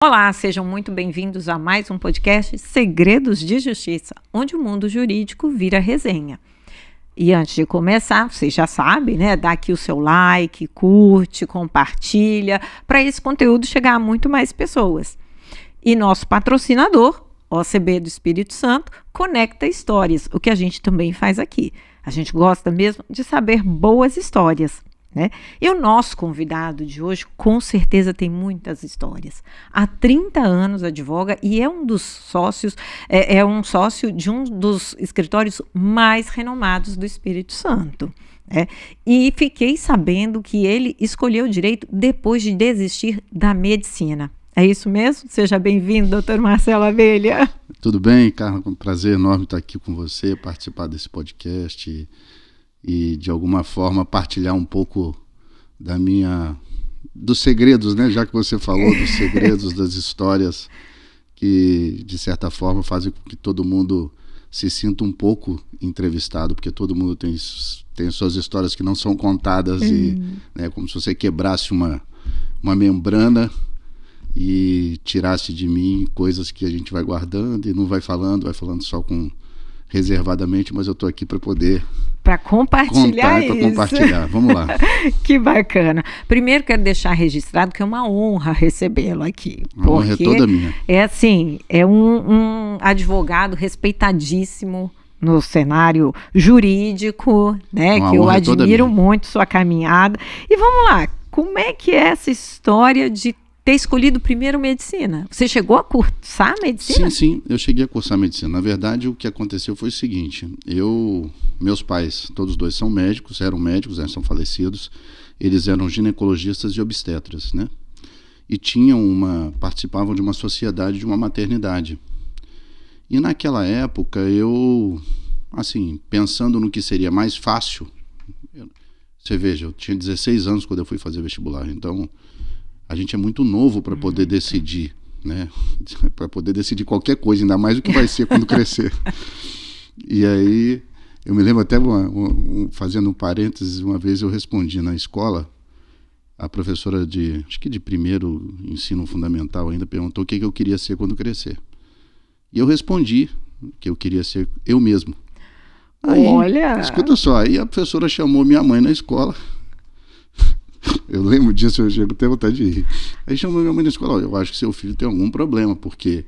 Olá, sejam muito bem-vindos a mais um podcast Segredos de Justiça, onde o mundo jurídico vira resenha. E antes de começar, você já sabe, né? Dá aqui o seu like, curte, compartilha, para esse conteúdo chegar a muito mais pessoas. E nosso patrocinador, OCB do Espírito Santo, conecta histórias, o que a gente também faz aqui. A gente gosta mesmo de saber boas histórias, né? E o nosso convidado de hoje, com certeza, tem muitas histórias. Há 30 anos advoga e é um dos sócios, um sócio de um dos escritórios mais renomados do Espírito Santo. E fiquei sabendo que ele escolheu o direito depois de desistir da medicina. É isso mesmo? Seja bem-vindo, doutor Marcelo Abelha. Tudo bem, Carla? Um prazer enorme estar aqui com você, participar desse podcast e de alguma forma partilhar um pouco dos segredos, né? Já que você falou dos segredos, das histórias que, de certa forma, fazem com que todo mundo se sinta um pouco entrevistado, porque todo mundo tem suas histórias que não são contadas e, né, como se você quebrasse uma membrana e tirasse de mim coisas que a gente vai guardando e não vai falando só reservadamente, mas eu estou aqui para poder compartilhar contar, para compartilhar. Vamos lá. Que bacana. Primeiro quero deixar registrado que é uma honra recebê-lo aqui. A honra é toda minha. É um advogado respeitadíssimo no cenário jurídico, né? Que eu admiro muito sua caminhada. E vamos lá, como é que é essa história de ter escolhido primeiro medicina? Você chegou a cursar medicina? Sim, eu cheguei a cursar medicina. Na verdade, o que aconteceu foi o seguinte: meus pais, todos dois são médicos, são falecidos. Eles eram ginecologistas e obstetras, né? E participavam de uma sociedade de uma maternidade. E naquela época, eu, assim, pensando no que seria mais fácil, você veja, eu tinha 16 anos quando eu fui fazer vestibular, então a gente é muito novo para poder decidir, né? Para poder decidir qualquer coisa, ainda mais o que vai ser quando crescer. E aí, eu me lembro até, fazendo um parênteses, uma vez eu respondi na escola, a professora acho que de primeiro ensino fundamental ainda perguntou o que eu queria ser quando crescer. E eu respondi que eu queria ser eu mesmo. Aí, olha! Escuta só, aí a professora chamou minha mãe na escola. Eu lembro disso, eu chego até vontade de rir. Aí chamou minha mãe na escola: eu acho que seu filho tem algum problema, porque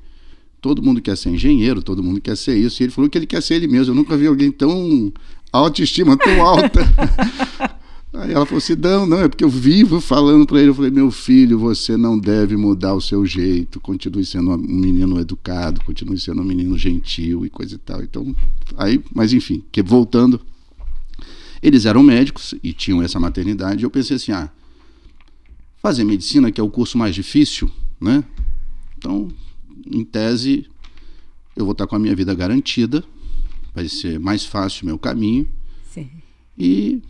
todo mundo quer ser engenheiro, todo mundo quer ser isso. E ele falou que ele quer ser ele mesmo. Eu nunca vi alguém tão autoestima, tão alta. Aí ela falou assim: não, é porque eu vivo falando para ele. Eu falei: meu filho, você não deve mudar o seu jeito, continue sendo um menino educado, continue sendo um menino gentil e coisa e tal. Então, mas enfim, voltando, eles eram médicos e tinham essa maternidade. Eu pensei assim: fazer medicina, que é o curso mais difícil, né? Então, em tese, eu vou estar com a minha vida garantida, vai ser mais fácil o meu caminho. Sim. E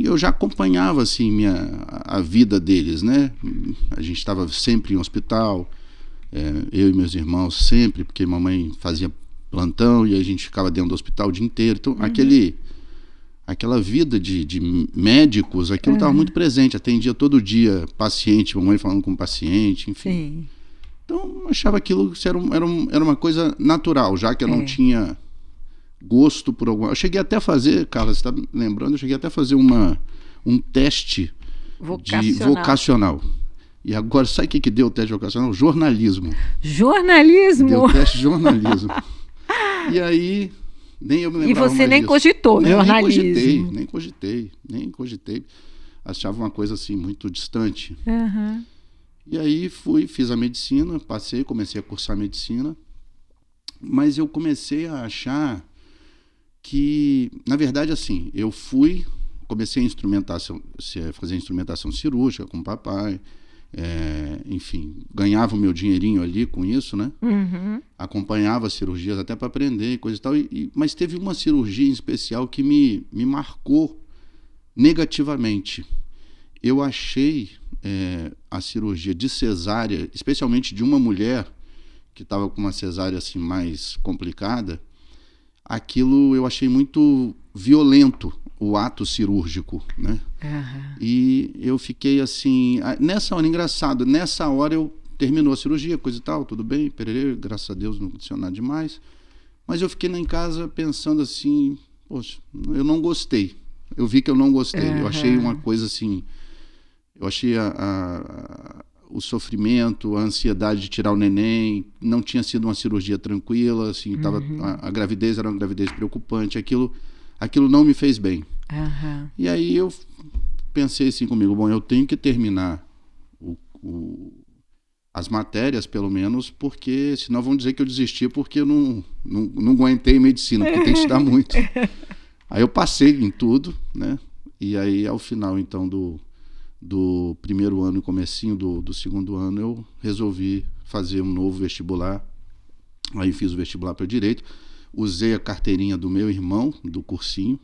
eu já acompanhava assim a vida deles, né? A gente estava sempre em hospital, eu e meus irmãos sempre, porque mamãe fazia plantão e a gente ficava dentro do hospital o dia inteiro. Então, aquela vida de médicos, aquilo estava muito presente. Atendia todo dia paciente, mamãe falando com paciente, enfim. Sim. Então, eu achava aquilo que era uma coisa natural, já que eu não tinha gosto por alguma... Eu cheguei até a fazer, Carla, você está lembrando? Eu cheguei até a fazer um teste vocacional. E agora, sabe o que deu o teste vocacional? Jornalismo. Jornalismo? Deu o teste de jornalismo. E aí... Nem eu me lembrava. E você nem cogitou jornalismo? Nem cogitei. Achava uma coisa assim muito distante. Uhum. E aí fiz a medicina, comecei a cursar medicina, mas eu comecei a achar que, na verdade, assim, comecei a fazer instrumentação cirúrgica com o papai, enfim, ganhava o meu dinheirinho ali com isso, né? Uhum. Acompanhava cirurgias até para aprender, coisa e tal, mas teve uma cirurgia em especial que me marcou negativamente. Eu achei a cirurgia de cesárea, especialmente de uma mulher que estava com uma cesárea assim mais complicada, aquilo eu achei muito violento, o ato cirúrgico, né? Uhum. E eu fiquei assim, nessa hora, engraçado, nessa hora eu terminou a cirurgia, coisa e tal, tudo bem, pererê, graças a Deus não aconteceu nada demais. Mas eu fiquei lá em casa pensando assim, poxa, eu não gostei. Eu vi que eu não gostei. Eu achei uma coisa assim, eu achei o sofrimento, a ansiedade de tirar o neném, não tinha sido uma cirurgia tranquila, assim, a gravidez era uma gravidez preocupante, aquilo não me fez bem. E aí eu pensei assim comigo, bom, eu tenho que terminar as matérias, pelo menos, porque senão vão dizer que eu desisti porque eu não aguentei medicina, porque tem que estudar muito. Aí eu passei em tudo, né? E aí, ao final, então, do primeiro ano e comecinho do segundo ano, eu resolvi fazer um novo vestibular. Aí fiz o vestibular para Direito, usei a carteirinha do meu irmão, do cursinho,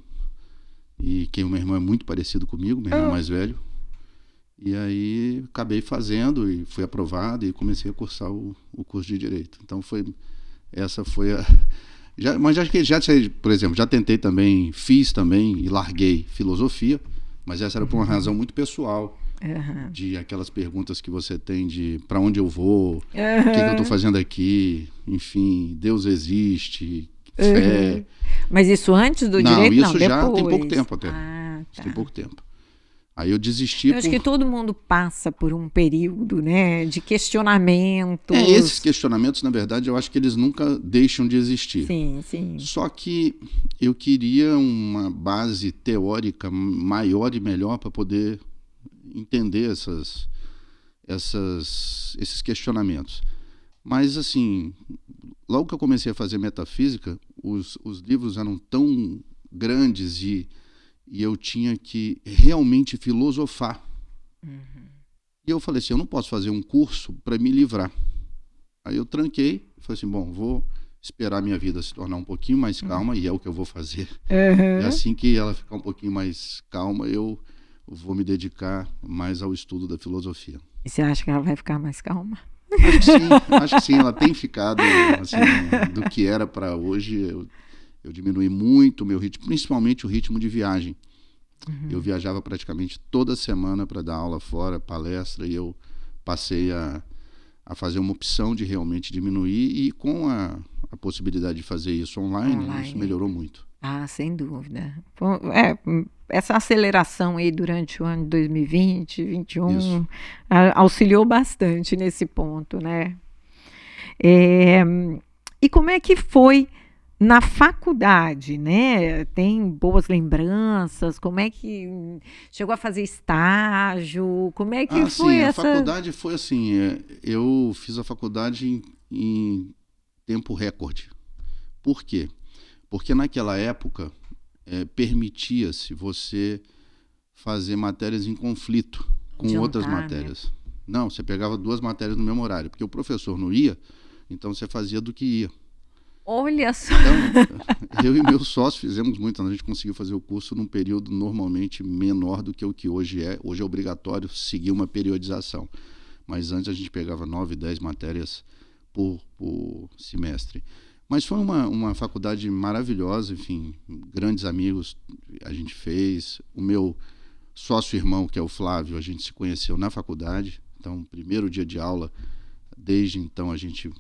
e que o meu irmão é muito parecido comigo, meu irmão mais velho. E aí acabei fazendo e fui aprovado e comecei a cursar o curso de Direito. Então essa foi a... Mas por exemplo, já tentei também, fiz também e larguei filosofia, mas essa era por uma razão muito pessoal, de aquelas perguntas que você tem de para onde eu vou, o que eu estou fazendo aqui, enfim, Deus existe, fé. Mas isso antes do Direito? Não, isso depois. Já tem pouco tempo até. Tá. Tem pouco tempo. Aí eu desisti. Eu acho que todo mundo passa por um período, né, de questionamentos. Esses questionamentos, na verdade, eu acho que eles nunca deixam de existir. Sim. Só que eu queria uma base teórica maior e melhor para poder entender esses questionamentos. Mas, assim, logo que eu comecei a fazer metafísica, os livros eram tão grandes e eu tinha que realmente filosofar. E eu falei assim, eu não posso fazer um curso para me livrar. Aí eu tranquei, falei assim, bom, vou esperar minha vida se tornar um pouquinho mais calma, e é o que eu vou fazer. E assim que ela ficar um pouquinho mais calma, eu vou me dedicar mais ao estudo da filosofia. E você acha que ela vai ficar mais calma? Acho que sim, ela tem ficado, assim, do que era para hoje. Eu diminui muito o meu ritmo, principalmente o ritmo de viagem. Eu viajava praticamente toda semana para dar aula fora, palestra, e eu passei a fazer uma opção de realmente diminuir, e com a possibilidade de fazer isso online, isso melhorou muito. Sem dúvida. Essa aceleração aí durante o ano de 2020, 2021, auxiliou bastante nesse ponto, né? E como é que foi na faculdade, né? Tem boas lembranças? Como é que chegou a fazer estágio? Como é que foi essa... A faculdade foi assim, eu fiz a faculdade em tempo recorde. Por quê? Porque naquela época permitia-se você fazer matérias em conflito com outras matérias. Né? Não, você pegava 2 matérias no mesmo horário, porque o professor não ia, então você fazia do que ia. Olha só! Então, eu e meu sócio fizemos muito, a gente conseguiu fazer o curso num período normalmente menor do que o que hoje é. Hoje é obrigatório seguir uma periodização, mas antes a gente pegava 9, 10 matérias por semestre. Mas foi uma faculdade maravilhosa, enfim, grandes amigos a gente fez. O meu sócio-irmão, que é o Flávio, a gente se conheceu na faculdade. Então, primeiro dia de aula, desde então a gente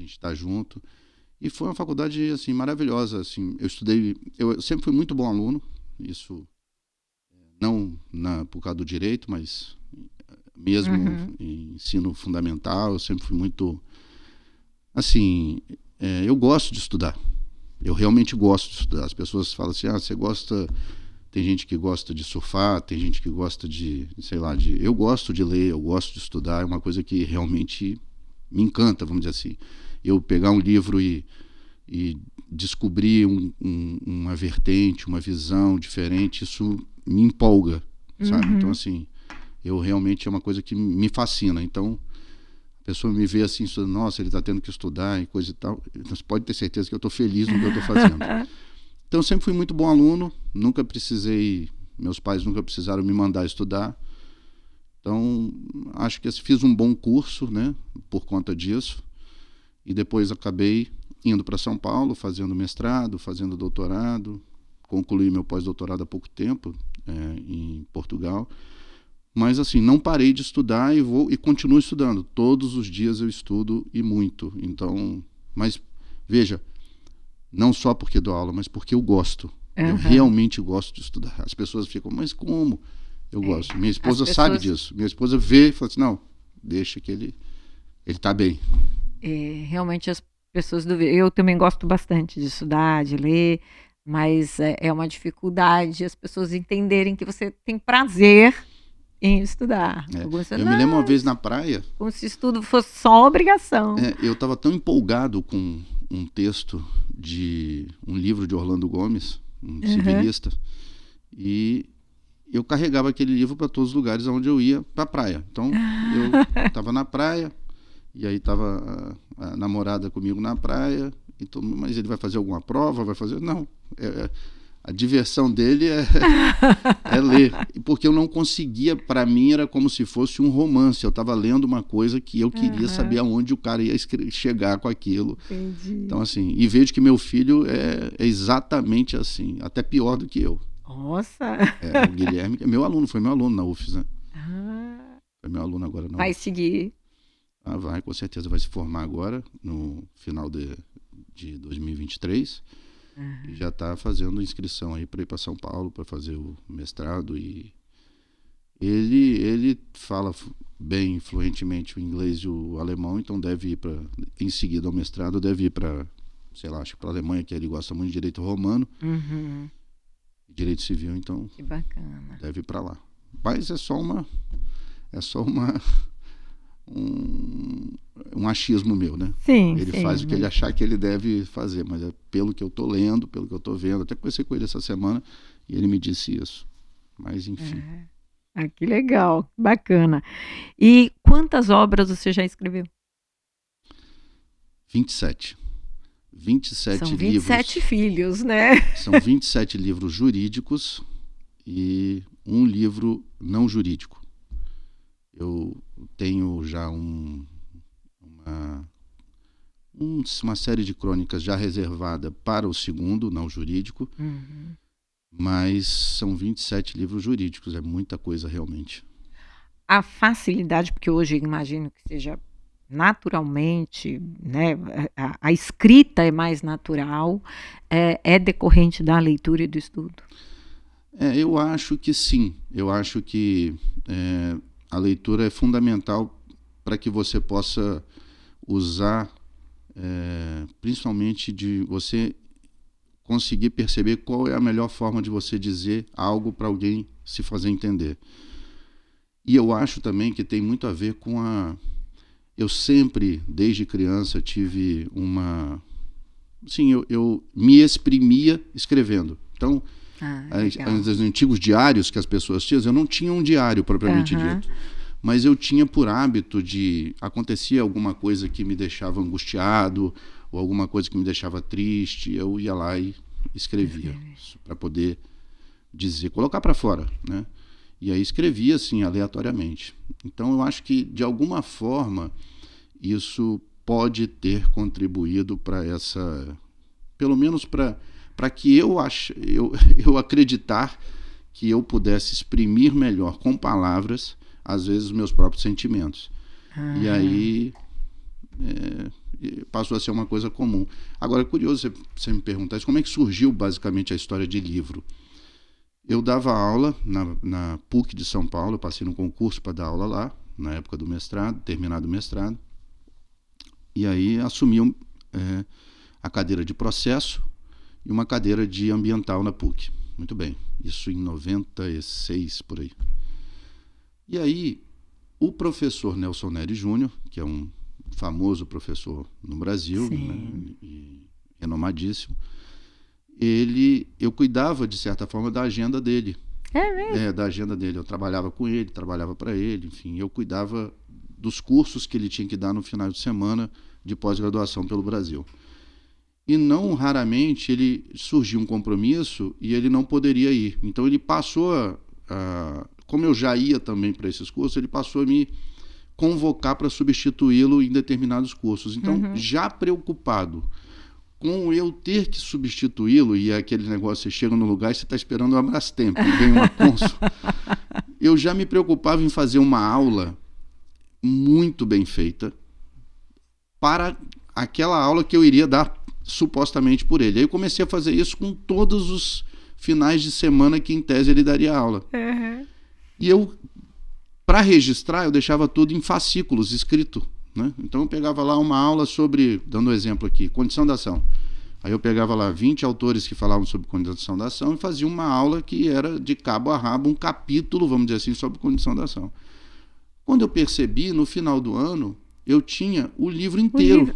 está junto. E foi uma faculdade assim maravilhosa, assim. Eu sempre fui muito bom aluno, isso não por causa do direito, mas mesmo em ensino fundamental, eu sempre fui muito assim, eu gosto de estudar. Eu realmente gosto de estudar. As pessoas falam assim: você gosta... Tem gente que gosta de surfar, tem gente que gosta de, sei lá, eu gosto de ler, eu gosto de estudar, é uma coisa que realmente me encanta, vamos dizer assim. Eu pegar um livro e descobrir uma vertente, uma visão diferente, isso me empolga, sabe? Então, assim, eu realmente é uma coisa que me fascina. Então, a pessoa me vê assim, nossa, ele está tendo que estudar e coisa e tal. Então, você pode ter certeza que eu estou feliz no que eu estou fazendo. Então, eu sempre fui muito bom aluno, meus pais nunca precisaram me mandar estudar. Então, acho que fiz um bom curso, né, por conta disso. E depois acabei indo para São Paulo, fazendo mestrado, fazendo doutorado. Concluí meu pós-doutorado há pouco tempo, em Portugal. Mas assim, não parei de estudar e continuo estudando. Todos os dias eu estudo e muito. Então, mas veja, não só porque dou aula, mas porque eu gosto. Eu realmente gosto de estudar. As pessoas ficam, mas como? Eu gosto. Minha esposa sabe disso. Minha esposa vê e fala assim, não, deixa que ele tá bem. Realmente as pessoas duvidam. Eu também gosto bastante de estudar, de ler, mas é uma dificuldade as pessoas entenderem que você tem prazer em estudar. Eu me lembro uma vez na praia. Como se estudo fosse só obrigação. Eu estava tão empolgado com um texto de um livro de Orlando Gomes, um civilista, e eu carregava aquele livro para todos os lugares onde eu ia para a praia. Então, eu estava na praia, e aí estava a namorada comigo na praia, então, mas ele vai fazer alguma prova? Vai fazer? Não. A diversão dele é ler. Porque eu não conseguia, para mim era como se fosse um romance. Eu estava lendo uma coisa que eu queria saber aonde o cara ia chegar com aquilo. Entendi. Então, assim, e vejo que meu filho é exatamente assim, até pior do que eu. Nossa! O Guilherme, foi meu aluno na UFES, né? É meu aluno agora na Vai UFES. seguir. Vai, com certeza vai se formar agora, no final de 2023. E já está fazendo inscrição aí para ir para São Paulo para fazer o mestrado. E ele fala bem fluentemente o inglês e o alemão, então deve ir para, em seguida ao mestrado, deve ir para, sei lá, acho que para a Alemanha, que ele gosta muito de direito romano, direito civil, então que bacana. Deve ir para lá. Mas é só um achismo meu, né? Sim, ele faz o que ele achar que ele deve fazer, mas é pelo que eu tô lendo, pelo que eu tô vendo. Até conversei com ele essa semana e ele me disse isso. Mas enfim. Que legal, bacana. E quantas obras você já escreveu? 27. 27 São livros. 27 filhos, né? São 27 livros jurídicos e um livro não jurídico. Eu tenho já uma série de crônicas já reservada para o segundo, não jurídico, mas são 27 livros jurídicos, é muita coisa realmente. A facilidade, porque hoje eu imagino que seja naturalmente, né, a escrita é mais natural, é decorrente da leitura e do estudo? Eu acho que sim, eu acho que a leitura é fundamental para que você possa usar, principalmente de você conseguir perceber qual é a melhor forma de você dizer algo para alguém se fazer entender. E eu acho também que tem muito a ver com eu sempre, desde criança, tive Sim, eu me exprimia escrevendo. Então, os antigos diários que as pessoas tinham, eu não tinha um diário propriamente dito. Mas eu tinha por hábito de... Acontecia alguma coisa que me deixava angustiado, ou alguma coisa que me deixava triste, eu ia lá e escrevia, para poder dizer, colocar para fora, né? E aí escrevia, assim, aleatoriamente. Então, eu acho que, de alguma forma, isso pode ter contribuído para essa... Pelo menos para que eu acreditar que eu pudesse exprimir melhor com palavras, às vezes, os meus próprios sentimentos. E aí passou a ser uma coisa comum. Agora, é curioso você me perguntar isso, como é que surgiu basicamente a história de livro? Eu dava aula na PUC de São Paulo, eu passei num concurso para dar aula lá, na época do mestrado, terminado o mestrado, e aí assumi a cadeira de processo e uma cadeira de ambiental na PUC. Muito bem, isso em 96, por aí. E aí, o professor Nelson Neri Júnior, que é um famoso professor no Brasil, né, e renomadíssimo, eu cuidava, de certa forma, da agenda dele. É mesmo? Da agenda dele. Eu trabalhava com ele, trabalhava para ele, enfim, eu cuidava dos cursos que ele tinha que dar no final de semana de pós-graduação pelo Brasil. E não raramente ele surgiu um compromisso e ele não poderia ir. Então ele passou como eu já ia também para esses cursos, ele passou a me convocar para substituí-lo em determinados cursos. Então, já preocupado com eu ter que substituí-lo, e aquele negócio, você chega no lugar e você está esperando o Abrastemp, vem uma Consul. eu já me preocupava em fazer uma aula muito bem feita para aquela aula que eu iria dar supostamente por ele. Aí eu comecei a fazer isso com todos os finais de semana que em tese ele daria aula. Uhum. E eu, para registrar, eu deixava tudo em fascículos escrito, né? Então eu pegava lá uma aula sobre, dando um exemplo aqui, condição da ação. Aí eu pegava lá 20 autores que falavam sobre condição da ação e fazia uma aula que era de cabo a rabo, um capítulo, vamos dizer assim, sobre condição da ação. Quando eu percebi, no final do ano, eu tinha o livro inteiro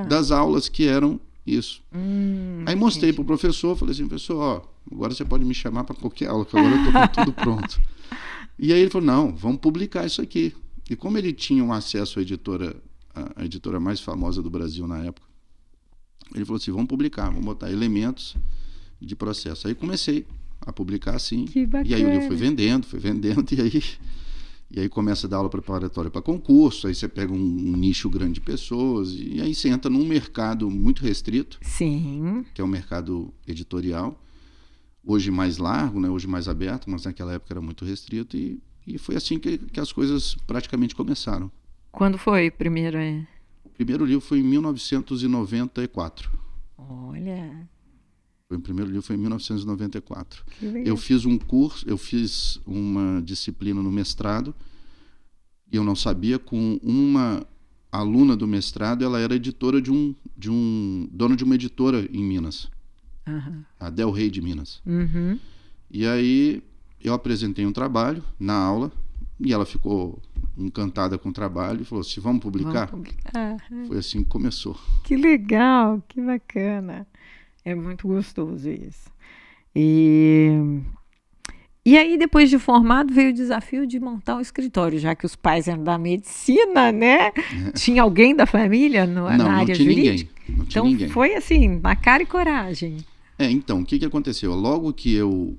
das aulas que eram isso. Aí mostrei para o professor, falei assim, professor, ó, agora você pode me chamar para qualquer aula, que agora eu estou com tudo pronto. E aí ele falou, não, vamos publicar isso aqui. E como ele tinha um acesso à editora mais famosa do Brasil na época, ele falou assim, vamos publicar, vamos botar elementos de processo. Aí comecei a publicar assim, e aí o livro foi vendendo, e aí começa a dar aula preparatória para concurso, aí você pega um nicho grande de pessoas, e aí você entra num mercado muito restrito, sim, que é o mercado editorial, hoje mais largo, né? Hoje mais aberto, mas naquela época era muito restrito, e foi assim que as coisas praticamente começaram. Quando foi primeiro? O primeiro livro foi em 1994. Olha... O primeiro livro foi em 1994. Eu fiz um curso, eu fiz uma disciplina no mestrado, e eu não sabia, com uma aluna do mestrado, ela era editora dona de uma editora em Minas, a Del Rey de Minas. E aí eu apresentei um trabalho na aula, e ela ficou encantada com o trabalho e falou assim, vamos publicar? Foi assim que começou. Que legal, que bacana. É muito gostoso isso. E aí, depois de formado, veio o desafio de montar um escritório, já que os pais eram da medicina, né? Tinha alguém da família na área jurídica? Não tinha ninguém. Foi assim, na cara e coragem. Então, o que aconteceu? Logo que eu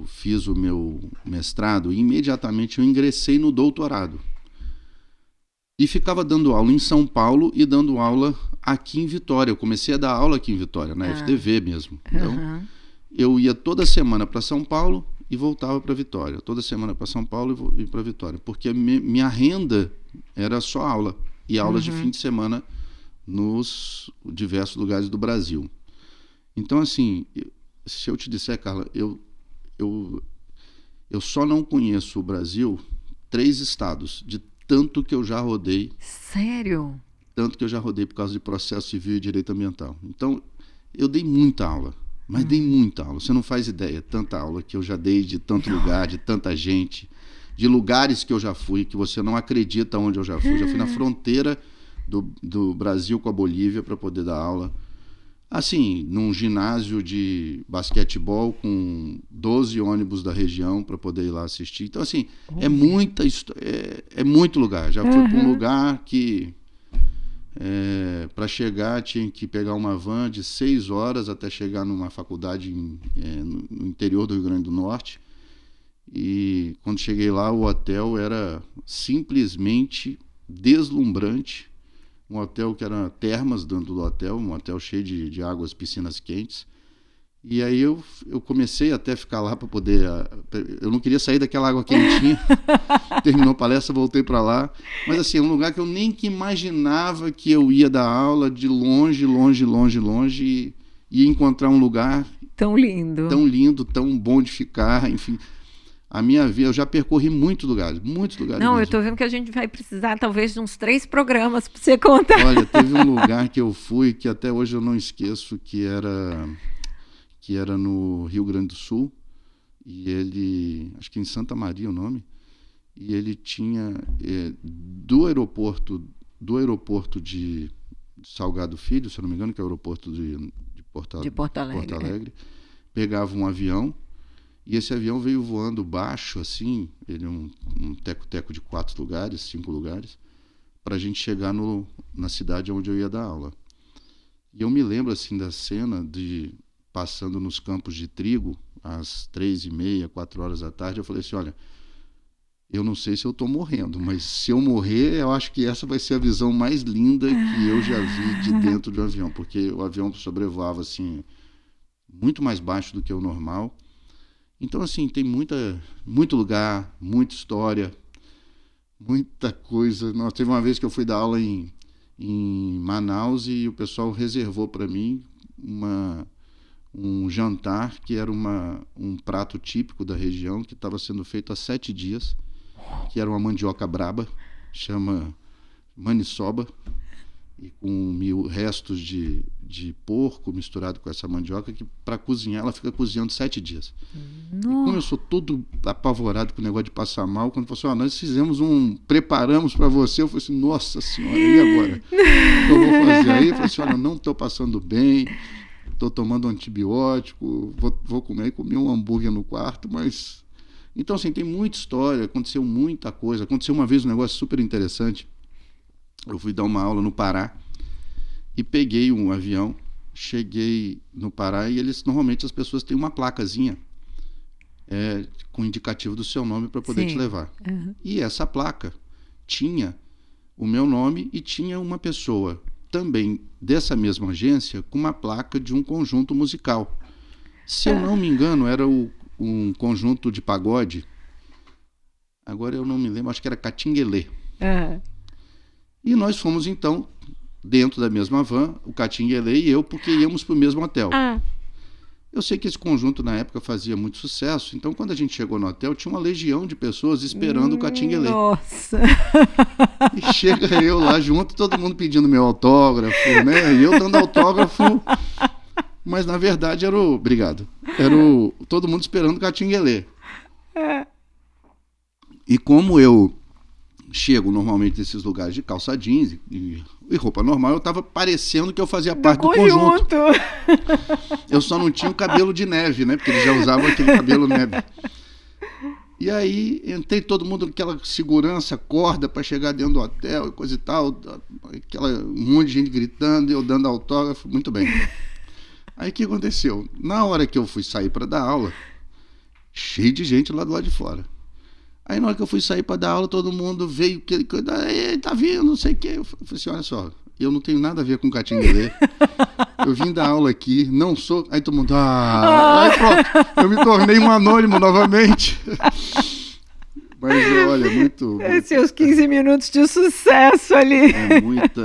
fiz o meu mestrado, imediatamente eu ingressei no doutorado. E ficava dando aula em São Paulo e dando aula aqui em Vitória. Eu comecei a dar aula aqui em Vitória, na FTV mesmo. Então, eu ia toda semana para São Paulo e voltava para Vitória. Toda semana para São Paulo e para Vitória. Porque minha renda era só aula. E aulas de fim de semana nos diversos lugares do Brasil. Então, assim, se eu te disser, Carla, eu só não conheço o Brasil 3 estados, de tanto que eu já rodei. Sério? Tanto que eu já rodei por causa de processo civil e direito ambiental. Então, eu dei muita aula, mas dei muita aula. Você não faz ideia, tanta aula que eu já dei de tanto lugar, de tanta gente, de lugares que eu já fui, que você não acredita onde eu já fui. Já fui na fronteira do Brasil com a Bolívia para poder dar aula. Assim, num ginásio de basquetebol com 12 ônibus da região para poder ir lá assistir. Então, assim, é muito lugar. Já fui para um lugar que para chegar tinha que pegar uma van de 6 horas até chegar numa faculdade no interior do Rio Grande do Norte. E quando cheguei lá, o hotel era simplesmente deslumbrante. Um hotel que era termas dentro do hotel, um hotel cheio de águas, piscinas quentes. E aí eu comecei até a ficar lá para poder... Eu não queria sair daquela água quentinha. Terminou a palestra, voltei para lá. Mas assim, é um lugar que eu nem que imaginava que eu ia dar aula, de longe, e encontrar um lugar... Tão lindo. Tão lindo, tão bom de ficar, enfim... A minha vida, eu já percorri muitos lugares Não, mesmo. Eu estou vendo que a gente vai precisar talvez de uns 3 programas para você contar. Olha, teve um lugar que eu fui que até hoje eu não esqueço, que era no Rio Grande do Sul, e ele, acho que em Santa Maria o nome, e ele tinha do aeroporto de Salgado Filho, se eu não me engano, que é o aeroporto de Porto Alegre, pegava um avião. E esse avião veio voando baixo, assim, ele é um teco-teco de 4 lugares, 5 lugares, para a gente chegar na cidade onde eu ia dar aula. E eu me lembro, assim, da cena de passando nos campos de trigo, às 3h30, 4 horas da tarde, eu falei assim, olha, eu não sei se eu estou morrendo, mas se eu morrer, eu acho que essa vai ser a visão mais linda que eu já vi de dentro de um avião, porque o avião sobrevoava, assim, muito mais baixo do que o normal. Então, assim, tem muito lugar, muita história, muita coisa. Teve uma vez que eu fui dar aula em Manaus e o pessoal reservou para mim um jantar que era um prato típico da região, que estava sendo feito há 7 dias, que era uma mandioca braba, chama maniçoba, e com restos de porco misturado com essa mandioca, que para cozinhar ela fica cozinhando 7 dias. E como eu sou todo apavorado com o negócio de passar mal, quando falou assim, nós preparamos para você, eu falei assim, nossa senhora, e agora? O que eu vou fazer? Aí eu falei assim, olha, não estou passando bem, estou tomando antibiótico, vou comi um hambúrguer no quarto, mas... Então, assim, tem muita história, aconteceu muita coisa. Aconteceu uma vez um negócio super interessante. Eu fui dar uma aula no Pará e peguei um avião, cheguei no Pará e normalmente as pessoas têm uma placazinha com indicativo do seu nome para poder te levar. Uhum. E essa placa tinha o meu nome e tinha uma pessoa também dessa mesma agência com uma placa de um conjunto musical. Se eu não me engano, era um conjunto de pagode. Agora eu não me lembro, acho que era Catinguelê. Uhum. E nós fomos, então, dentro da mesma van, o Catinguelê e eu, porque íamos para o mesmo hotel. Eu sei que esse conjunto, na época, fazia muito sucesso. Então, quando a gente chegou no hotel, tinha uma legião de pessoas esperando o Catinguelê. Nossa! E chega eu lá junto, todo mundo pedindo meu autógrafo, né? E eu dando autógrafo. Mas, na verdade, obrigado. Todo mundo esperando o Catinguelê. E como eu chego normalmente nesses lugares de calça jeans e roupa normal, eu estava parecendo que eu fazia parte do conjunto. Eu só não tinha o cabelo de neve, né? Porque eles já usavam aquele cabelo neve. E aí entrei todo mundo naquela segurança, corda para chegar dentro do hotel e coisa e tal, um monte de gente gritando, eu dando autógrafo, muito bem. Aí o que aconteceu? Na hora que eu fui sair para dar aula, cheio de gente lá do lado de fora. Aí na hora que eu fui sair para dar aula, todo mundo veio, tá vindo, não sei o quê. Eu falei assim, olha só, eu não tenho nada a ver com Catinguelê. Eu vim dar aula aqui, não sou... Aí todo mundo, aí pronto, eu me tornei um anônimo novamente. Mas olha, muito... Seus 15 minutos de sucesso ali. É muita...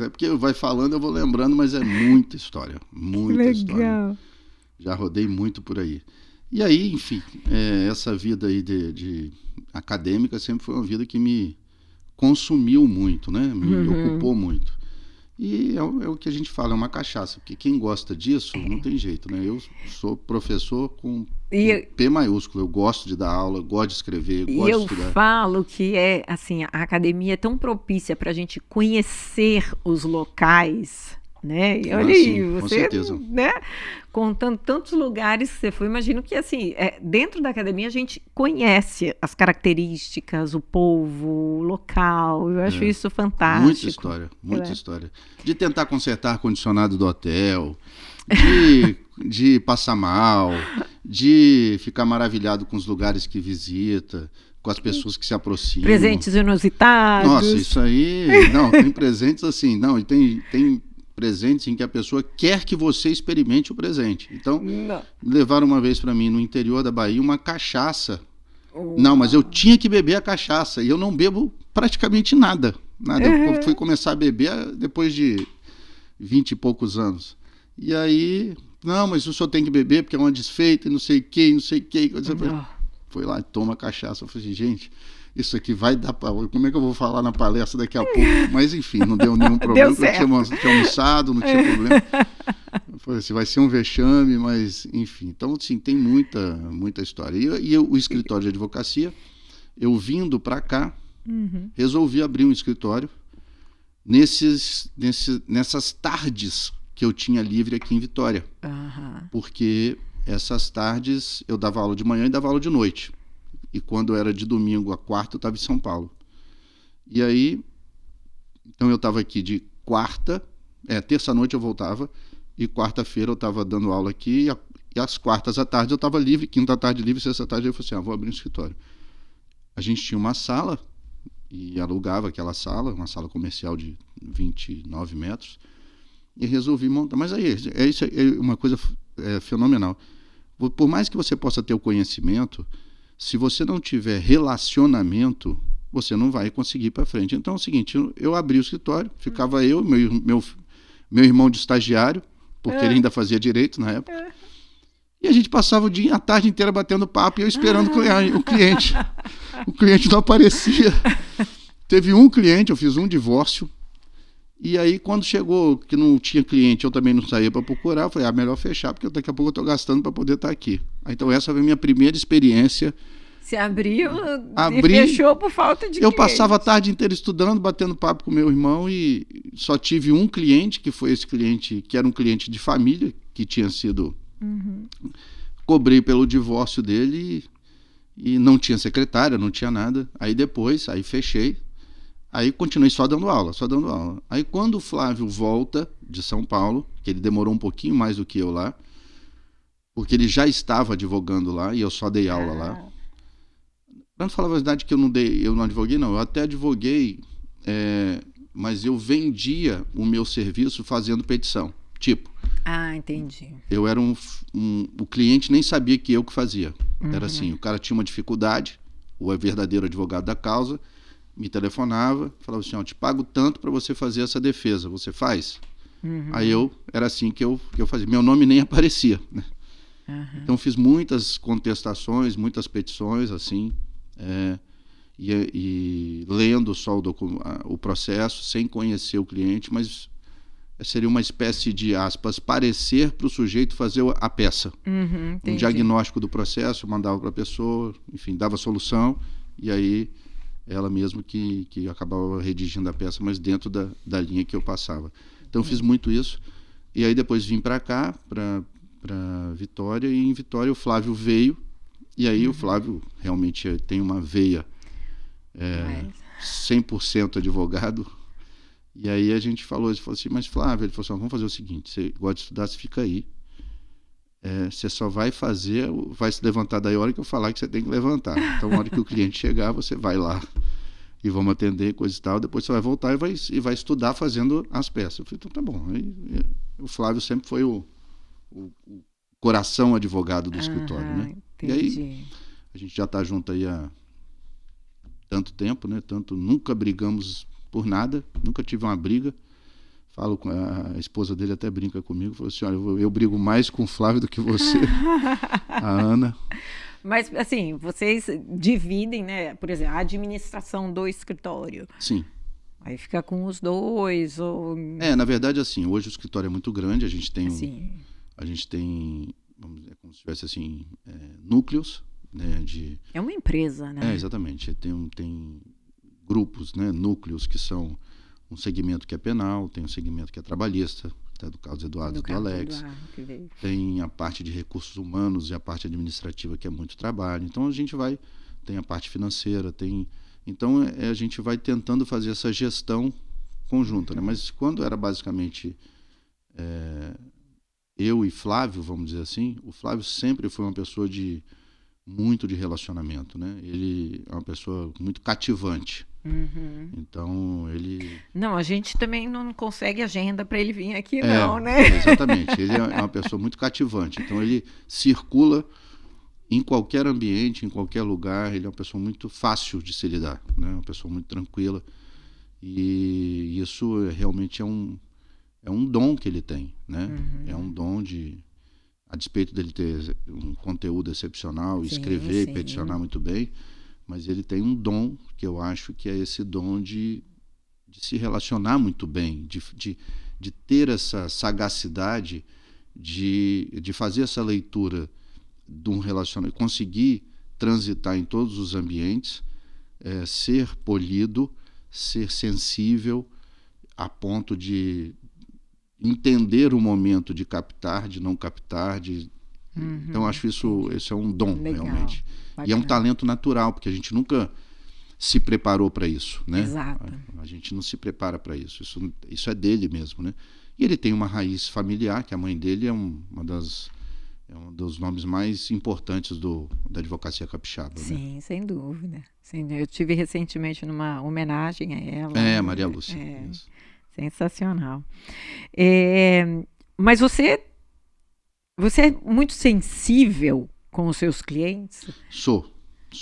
É porque vai falando, eu vou lembrando, mas é muita história. Muita história. Já rodei muito por aí. E aí, enfim, essa vida aí de acadêmica sempre foi uma vida que me consumiu muito, né? Me ocupou muito. E é o que a gente fala, é uma cachaça, porque quem gosta disso não tem jeito, né? Eu sou professor com P maiúsculo, eu gosto de dar aula, gosto de escrever, gosto de estudar. Eu falo que assim, a academia é tão propícia para a gente conhecer os locais, né? E olha aí, sim, com certeza. Né? Contando tantos lugares que você foi, imagino que assim, dentro da academia a gente conhece as características, o povo, o local. Eu acho isso fantástico. Muita história. De tentar consertar ar-condicionado do hotel, de passar mal, de ficar maravilhado com os lugares que visita, com as pessoas que se aproximam. Presentes inusitados. Nossa, isso aí... Não, tem presentes assim, e tem presentes em que a pessoa quer que você experimente o presente. Então, levaram uma vez para mim no interior da Bahia uma cachaça. Não, mas eu tinha que beber a cachaça e eu não bebo praticamente nada. Eu fui começar a beber depois de 20 e poucos anos. E aí, não, mas o senhor tem que beber porque é uma desfeita e não sei o que. Foi lá e toma cachaça. Eu falei assim, gente... Isso aqui vai dar para... Como é que eu vou falar na palestra daqui a pouco? Mas, enfim, não deu nenhum problema. Eu tinha almoçado, não tinha problema. Eu falei assim, vai ser um vexame, mas, enfim. Então, assim, tem muita história. E o escritório de advocacia, eu vindo para cá, resolvi abrir um escritório nessas tardes que eu tinha livre aqui em Vitória. Porque essas tardes eu dava aula de manhã e dava aula de noite. E quando era de domingo a quarta, eu estava em São Paulo. E aí, então eu estava aqui de terça-noite eu voltava, e quarta-feira eu estava dando aula aqui, e às quartas à tarde eu estava livre, quinta à tarde livre, sexta à tarde eu falei assim, vou abrir um escritório. A gente tinha uma sala, e alugava aquela sala, uma sala comercial de 29 metros, e resolvi montar. Mas aí, isso é uma coisa fenomenal. por mais que você possa ter o conhecimento, se você não tiver relacionamento, você não vai conseguir ir para frente. Então é o seguinte, eu abri o escritório, ficava eu, meu irmão de estagiário, porque ele ainda fazia direito na época, e a gente passava a tarde inteira batendo papo e eu esperando o cliente. O cliente não aparecia. Teve um cliente, eu fiz um divórcio, e aí quando chegou que não tinha cliente, eu também não saía para procurar, eu falei, melhor fechar, porque daqui a pouco eu estou gastando para poder estar aqui. Então essa foi a minha primeira experiência. Se abriu e fechou por falta de cliente. Passava a tarde inteira estudando, batendo papo com meu irmão e só tive um cliente, que foi esse cliente, que era um cliente de família, que tinha sido... Cobrei pelo divórcio dele e não tinha secretária, não tinha nada. Aí depois, fechei. Aí continuei só dando aula. Aí quando o Flávio volta de São Paulo, que ele demorou um pouquinho mais do que eu lá, porque ele já estava advogando lá e eu só dei aula lá. Pra não falar a verdade que eu não advoguei, não. Eu até advoguei, mas eu vendia o meu serviço fazendo petição. Tipo, entendi. Eu era o cliente nem sabia que eu que fazia. Era assim, o cara tinha uma dificuldade, o verdadeiro advogado da causa, me telefonava, falava assim, te pago tanto para você fazer essa defesa, você faz? Aí era assim que eu fazia. Meu nome nem aparecia, né? Então fiz muitas contestações, muitas petições, assim, e lendo só o processo, sem conhecer o cliente, mas... seria uma espécie de, aspas, parecer para o sujeito fazer a peça. Um diagnóstico do processo, mandava para a pessoa, enfim, dava solução, e aí ela mesmo que acabava redigindo a peça, mas dentro da linha que eu passava. Então fiz muito isso, e aí depois vim para cá, para Vitória, e em Vitória o Flávio veio, e aí o Flávio realmente tem uma veia 100% advogado. E aí a gente falou assim, mas Flávio, ele falou assim, vamos fazer o seguinte, você gosta de estudar, você fica aí, você só vai se levantar daí a hora que eu falar que você tem que levantar. Então a hora que o cliente chegar, você vai lá e vamos atender, coisa e tal, depois você vai voltar e vai estudar fazendo as peças. Eu falei, então tá bom. Aí, o Flávio sempre foi o coração advogado do escritório, né? Entendi. E aí a gente já tá junto aí há tanto tempo, né? Nunca brigamos por nada, nunca tive uma briga. Falo com a esposa dele, até brinca comigo, falou assim, olha, eu brigo mais com o Flávio do que você, a Ana. Mas, assim, vocês dividem, né, por exemplo, a administração do escritório. Sim. Aí fica com os dois, ou... Na verdade, assim, hoje o escritório é muito grande, a gente tem, vamos dizer, como se tivesse, assim, núcleos, né, É uma empresa, né? Exatamente, tem grupos, né, núcleos que são um segmento que é penal, tem um segmento que é trabalhista, até do caso Eduardo e do Alex, tem a parte de recursos humanos e a parte administrativa que é muito trabalho, então a gente tem a parte financeira, então a gente vai tentando fazer essa gestão conjunta, né? Mas quando era basicamente eu e Flávio, vamos dizer assim, o Flávio sempre foi uma pessoa muito de relacionamento, né? Ele é uma pessoa muito cativante. Então ele... Não, a gente também não consegue agenda para ele vir aqui, não, né? Exatamente, ele é uma pessoa muito cativante, então ele circula em qualquer ambiente, em qualquer lugar, ele é uma pessoa muito fácil de se lidar, né? Uma pessoa muito tranquila, e isso realmente é um dom que ele tem, né? É um dom a despeito dele ter um conteúdo excepcional, escrever e peticionar muito bem, mas ele tem um dom, que eu acho que é esse dom de se relacionar muito bem, de ter essa sagacidade, de fazer essa leitura de um relacionamento, conseguir transitar em todos os ambientes, ser polido, ser sensível, a ponto de entender o momento de captar, de não captar, então acho isso é um dom. Legal. Realmente. Bacana. E é um talento natural, porque a gente nunca se preparou para isso, né? Exato. A gente não se prepara para isso. Isso é dele mesmo, né? E ele tem uma raiz familiar, que a mãe dele é um dos nomes mais importantes da advocacia capixaba. Sim, né? Sem dúvida. Eu tive recentemente numa homenagem a ela. Maria Lúcia. Sensacional. Mas você Você é muito sensível com os seus clientes? Sou.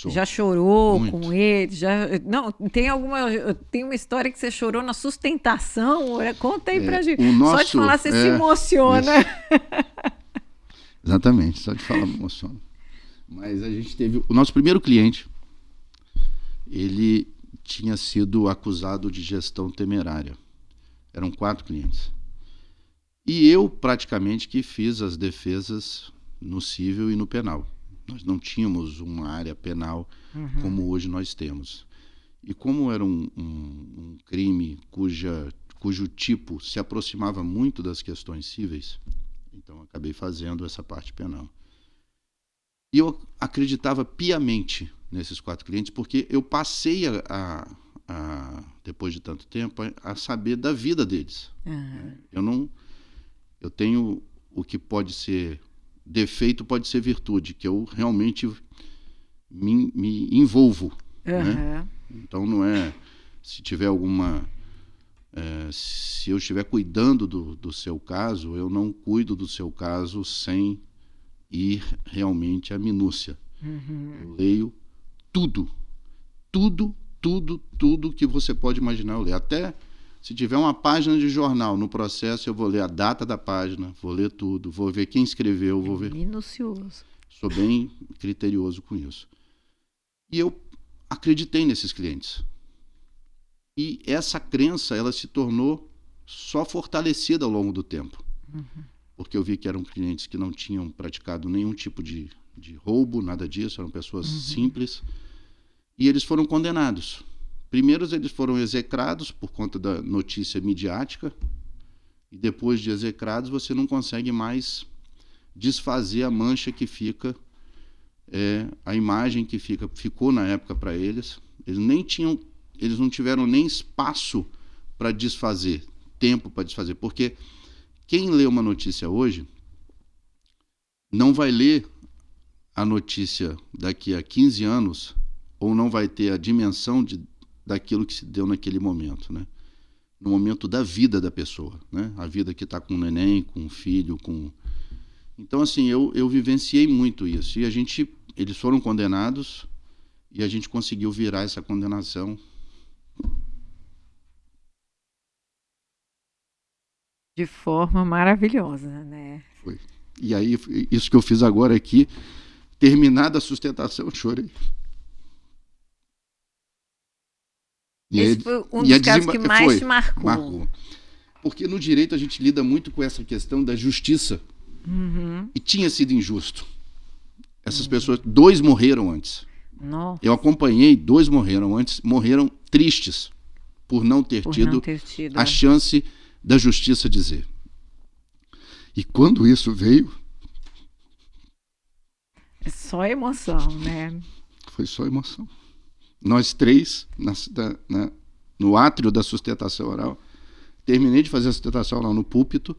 Já chorou Muito. com eles? Não, tem uma história que você chorou na sustentação? Conta aí pra gente. Só de falar você se emociona. Exatamente, só de falar me emociona. Mas a gente teve o nosso primeiro cliente, ele tinha sido acusado de gestão temerária. Eram 4 clientes. E eu praticamente que fiz as defesas no civil e no penal. Nós não tínhamos uma área penal como hoje nós temos. E como era um crime cujo tipo se aproximava muito das questões cíveis, então acabei fazendo essa parte penal. E eu acreditava piamente nesses 4 clientes, porque eu passei depois de tanto tempo, a saber da vida deles. Eu tenho o que pode ser defeito, pode ser virtude, que eu realmente me envolvo. Né? Então não é, se tiver alguma... se eu estiver cuidando do seu caso, eu não cuido do seu caso sem ir realmente à minúcia. Eu leio tudo que você pode imaginar, eu leio. Até se tiver uma página de jornal no processo, eu vou ler a data da página, vou ler tudo, vou ver quem escreveu, vou ver. Minucioso. Sou bem criterioso com isso. E eu acreditei nesses clientes. E essa crença, ela se tornou só fortalecida ao longo do tempo. Porque eu vi que eram clientes que não tinham praticado nenhum tipo de roubo, nada disso, eram pessoas simples. E eles foram condenados. Primeiro eles foram execrados por conta da notícia midiática, e depois de execrados você não consegue mais desfazer a mancha que fica, a imagem que ficou na época para eles. Eles não tiveram nem espaço para desfazer, tempo para desfazer, porque quem lê uma notícia hoje não vai ler a notícia daqui a 15 anos, ou não vai ter a dimensão daquilo que se deu naquele momento, né? No momento da vida da pessoa, né? A vida que está com o neném, com o filho, Então, assim, eu vivenciei muito isso. E eles foram condenados e a gente conseguiu virar essa condenação. De forma maravilhosa, né? Foi. E aí, isso que eu fiz agora aqui, terminada a sustentação, eu chorei. Esse foi um dos casos que mais te marcou. Porque no direito a gente lida muito com essa questão da justiça. E tinha sido injusto. Essas pessoas, 2 morreram antes. Nossa. Eu acompanhei, 2 morreram antes, morreram tristes por não ter tido a chance da justiça dizer. E quando isso veio... É só emoção, né? Foi só emoção. Nós 3, no átrio da sustentação oral, terminei de fazer a sustentação oral no púlpito,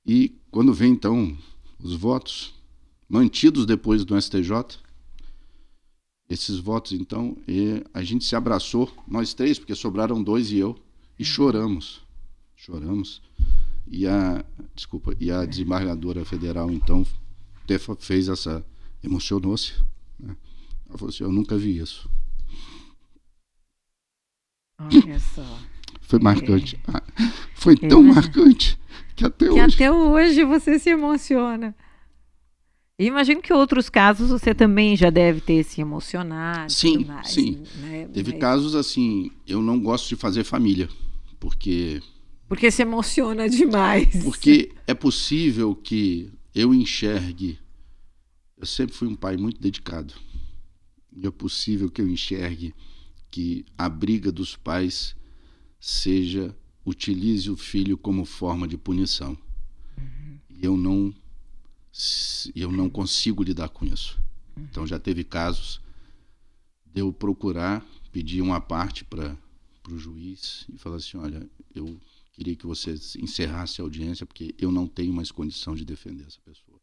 e quando vem, então, os votos, mantidos depois do STJ, esses votos, então, a gente se abraçou, nós 3, porque sobraram 2 e eu, e choramos. E a desembargadora federal, então, fez emocionou-se, né? Ela falou assim, eu nunca vi isso. Olha só. Foi marcante. Foi tão marcante que até hoje você se emociona. E imagino que outros casos você também já deve ter se emocionado. Sim, mais, sim. Né? Teve casos assim, eu não gosto de fazer família, porque se emociona demais. Porque é possível que eu enxergue, eu sempre fui um pai muito dedicado, e é possível que eu enxergue que a briga dos pais utilize o filho como forma de punição. E eu não consigo lidar com isso. Então já teve casos de eu procurar, pedir uma parte para o juiz e falar assim, olha, eu queria que você encerrasse a audiência porque eu não tenho mais condição de defender essa pessoa.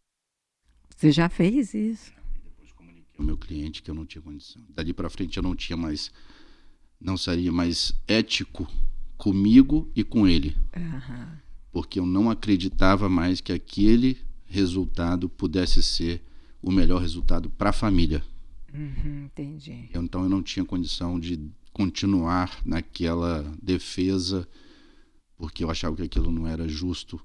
Você já fez isso? E depois comuniquei ao meu cliente que eu não tinha condição. Dali para frente eu não seria mais ético comigo e com ele. Porque eu não acreditava mais que aquele resultado pudesse ser o melhor resultado para a família. Entendi. Então eu não tinha condição de continuar naquela defesa, porque eu achava que aquilo não era justo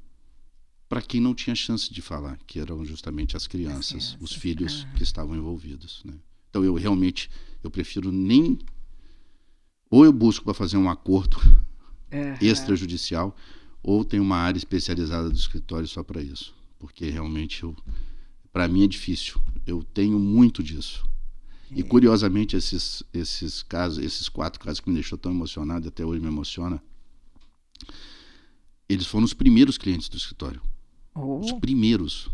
para quem não tinha chance de falar, que eram justamente as crianças, os filhos que estavam envolvidos, né? Então eu prefiro nem... Ou eu busco para fazer um acordo extrajudicial, ou tem uma área especializada do escritório só para isso. Porque realmente, para mim é difícil. Eu tenho muito disso. E curiosamente, esses 4 casos que me deixou tão emocionado, e até hoje me emociona, eles foram os primeiros clientes do escritório. Os primeiros.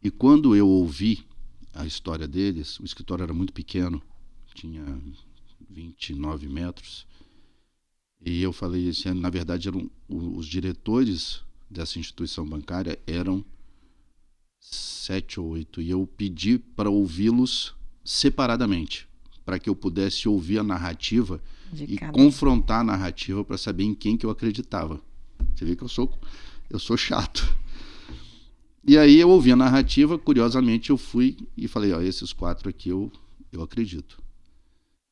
E quando eu ouvi a história deles, o escritório era muito pequeno, tinha 29 metros, e eu falei assim, na verdade os diretores dessa instituição bancária eram 7 ou 8, e eu pedi para ouvi-los separadamente, para que eu pudesse ouvir a narrativa e confrontar a narrativa para saber em quem que eu acreditava. Você vê que eu sou chato. E aí eu ouvi a narrativa, curiosamente eu fui e falei, esses 4 aqui eu acredito.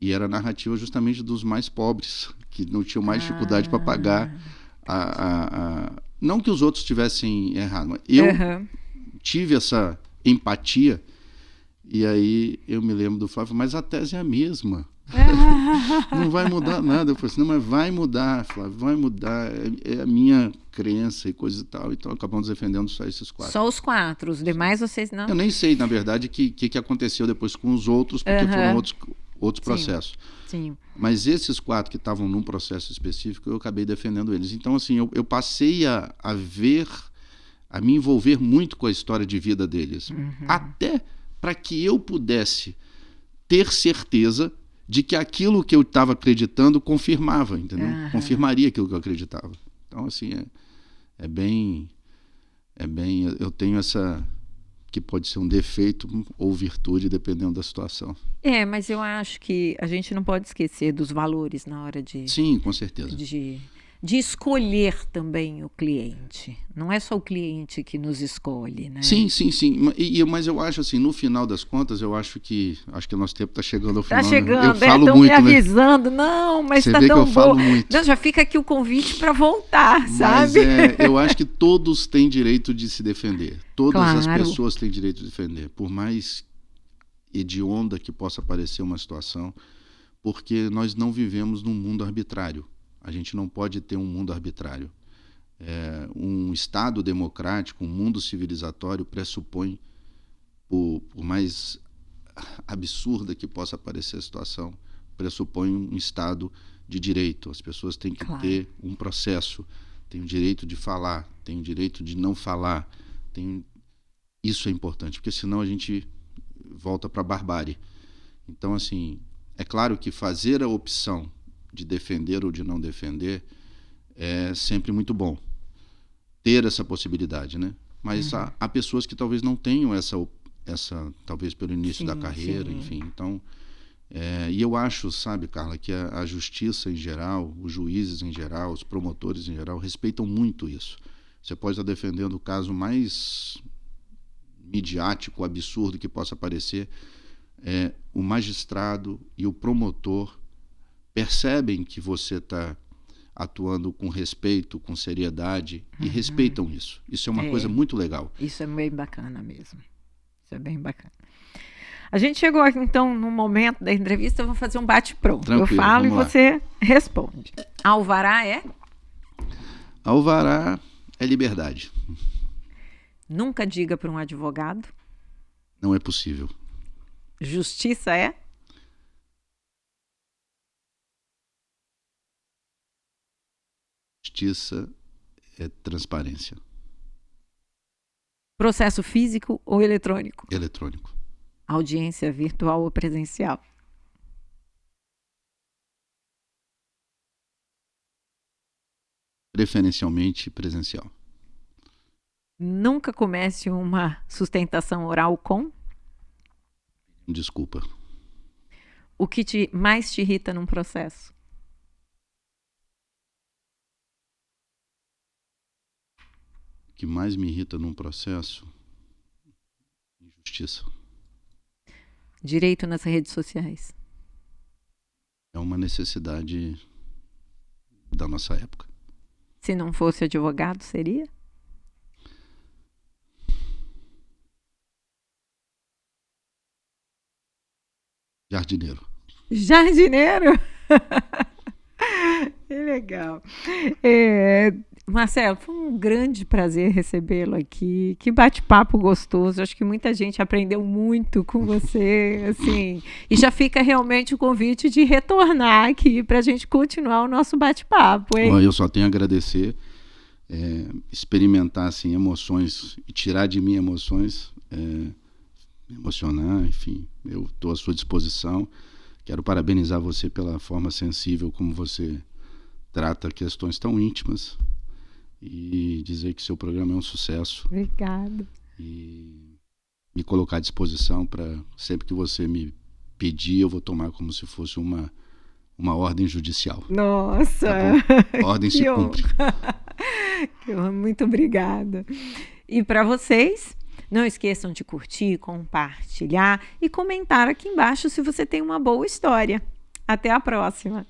E era a narrativa justamente dos mais pobres, que não tinham mais dificuldade para pagar. Não que os outros tivessem errado, mas eu tive essa empatia. E aí eu me lembro do Flávio, mas a tese é a mesma. Não vai mudar nada. Eu falei assim, não, mas vai mudar, Flávio, vai mudar. É a minha crença e coisa e tal. Então acabamos defendendo só esses 4. Só os 4, os demais vocês não? Eu nem sei, na verdade, o que aconteceu depois com os outros, porque foram outros processos. Sim. Mas esses 4 que estavam num processo específico, eu acabei defendendo eles. Então, assim, eu passei a me envolver muito com a história de vida deles. Até para que eu pudesse ter certeza de que aquilo que eu estava acreditando confirmava, entendeu? Confirmaria aquilo que eu acreditava. Então, assim, é bem... Eu tenho essa... que pode ser um defeito ou virtude, dependendo da situação. Mas eu acho que a gente não pode esquecer dos valores na hora de... Sim, com certeza. De escolher também o cliente. Não é só o cliente que nos escolhe, né? Sim. Mas eu acho assim, no final das contas, eu acho que o nosso tempo está chegando ao final. Está chegando, eu falo muito, me avisando, né? Não, mas está tão bom. Eu falo muito. Não, já fica aqui o convite para voltar, sabe? Eu acho que todos têm direito de se defender. Todas as pessoas têm direito de defender, por mais hedionda que possa parecer uma situação, porque nós não vivemos num mundo arbitrário. A gente não pode ter um mundo arbitrário. Um Estado democrático, um mundo civilizatório pressupõe, por mais absurda que possa parecer a situação, pressupõe um Estado de direito. As pessoas têm que ter um processo, têm o direito de falar, têm o direito de não falar. Isso é importante, porque senão a gente volta para a barbárie. Então, assim, é claro que fazer a opção de defender ou de não defender é sempre muito bom ter essa possibilidade, né? Mas há pessoas que talvez não tenham essa talvez pelo início da carreira, enfim. Então, e eu acho, sabe, Carla, que a justiça em geral, os juízes em geral, os promotores em geral respeitam muito isso. Você pode estar defendendo o caso mais midiático, absurdo que possa parecer, o magistrado e o promotor percebem que você está atuando com respeito, com seriedade, e respeitam isso. Isso é uma coisa muito legal. Isso é bem bacana mesmo. Isso é bem bacana. A gente chegou aqui, então, no momento da entrevista, eu vou fazer um bate-pronto. Eu falo e você responde. Alvará é? Alvará é liberdade. Nunca diga para um advogado. Não é possível. Justiça é? Justiça é transparência. Processo físico ou eletrônico? Eletrônico. Audiência virtual ou presencial? Preferencialmente presencial. Nunca comece uma sustentação oral com? Desculpa. O que mais te irrita num processo? que mais me irrita num processo? Injustiça. Direito nas redes sociais. É uma necessidade da nossa época. Se não fosse advogado, seria? Jardineiro. Jardineiro? Que legal. Marcelo, foi um grande prazer recebê-lo aqui. Que bate-papo gostoso. Acho que muita gente aprendeu muito com você, assim. E já fica realmente o convite de retornar aqui para a gente continuar o nosso bate-papo, hein? Eu só tenho a agradecer, experimentar assim, emoções e tirar de mim emoções, me emocionar, enfim. Eu estou à sua disposição. Quero parabenizar você pela forma sensível como você trata questões tão íntimas e dizer que seu programa é um sucesso. Obrigada. E me colocar à disposição para sempre que você me pedir, eu vou tomar como se fosse uma ordem judicial. Nossa! Tá bom? Ordem se cumpre. Muito obrigada. E para vocês, não esqueçam de curtir, compartilhar e comentar aqui embaixo se você tem uma boa história. Até a próxima!